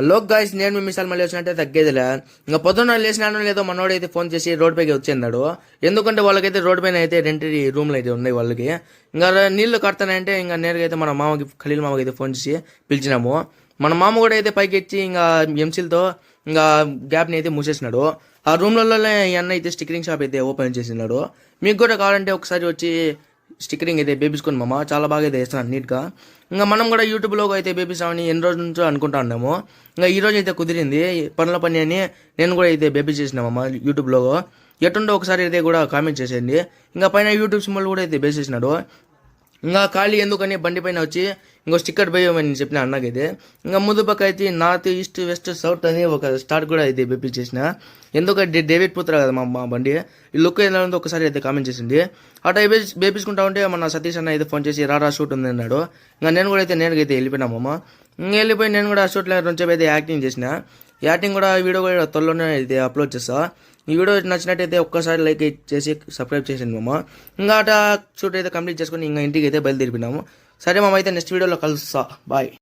Hello guys, నేను మీ మిసాల్ మళ్ళీ వచ్చినట్టే తగ్గేదిలే. ఇంకా పొద్దున్న లేచినానో లేదో మనోడైతే ఫోన్ చేసి రోడ్ పైకి వచ్చేన్నాడు. ఎందుకంటే వాళ్ళకైతే రోడ్ పైన అయితే రెంటరీ రూమ్లు అయితే ఉన్నాయి వాళ్ళకి. ఇంకా నీళ్లు కడతానంటే ఇంకా నేరుగా అయితే మన మామకి ఖలీల్ మామకి అయితే ఫోన్ చేసి పిలిచినాము. మన మామ కూడా అయితే పైకి ఎచ్చి ఇంకా ఎంసీలతో ఇంకా గ్యాప్ని అయితే మూసేసినాడు. ఆ రూమ్లలో ఈ అన్న అయితే స్టిక్కరింగ్ షాప్ అయితే ఓపెన్ చేసినాడు. మీకు కూడా కావాలంటే ఒకసారి వచ్చి స్టిక్కరింగ్ అయితే బేబీస్కొని మామ చాలా బాగా అయితే వేస్తున్నాను నీట్గా. ఇంకా మనం కూడా యూట్యూబ్లో అయితే బేబీస్ అవని ఎన్ని రోజుల నుంచో అనుకుంటా ఉన్నాము. ఇంకా ఈ రోజు అయితే కుదిరింది పనుల పని అని నేను కూడా అయితే బేబీ చేసినామమ్మ యూట్యూబ్లో. ఎటుండో ఒకసారి అయితే కూడా కామెంట్ చేసేయండి. ఇంకా పైన యూట్యూబ్ సింబల్ కూడా అయితే వేసేసినాడు. ఇంకా ఖాళీ ఎందుకని బండి పైన వచ్చి ఇంకో స్టిక్కర్ వేయమని చెప్పిన అన్నకైతే ఇంకా ముందు పక్క అయితే నార్త్ ఈస్ట్ వెస్ట్ సౌత్ అని ఒక స్టార్ కూడా అయితే చేసిన. ఎందుకంటే డేవిడ్ పుత్ర కదా మా బండి. ఈ లుక్ ఎలా ఉందో ఒకసారి అయితే కామెంట్ చేసింది. అట్లా బేపించుకుంటా ఉంటే మన సతీష్ అన్న అయితే ఫోన్ చేసి రారా షూట్ ఉంది అన్నాడు. ఇంకా నేను కూడా అయితే నేరుగా అయితే వెళ్ళిపోయినామమ్మ. ఇంకా వెళ్ళిపోయి నేను కూడా షూట్లో కొంచెం అయితే యాక్టింగ్ చేసిన. యాక్టింగ్ కూడా వీడియో కూడా త్వరలోనే అయితే అప్లోడ్ చేస్తా. ఈ వీడియో నచ్చినట్టయితే ఒక్కసారి లైక్ చేసి సబ్స్క్రైబ్ చేసింది మామ. ఇంకా అట షూట్ అయితే కంప్లీట్ చేసుకుని ఇంకా ఇంటికి అయితే బయలుదేరిపోయినాము. సరే మామ, అయితే నెక్స్ట్ వీడియోలో కలుస్తా. బాయ్.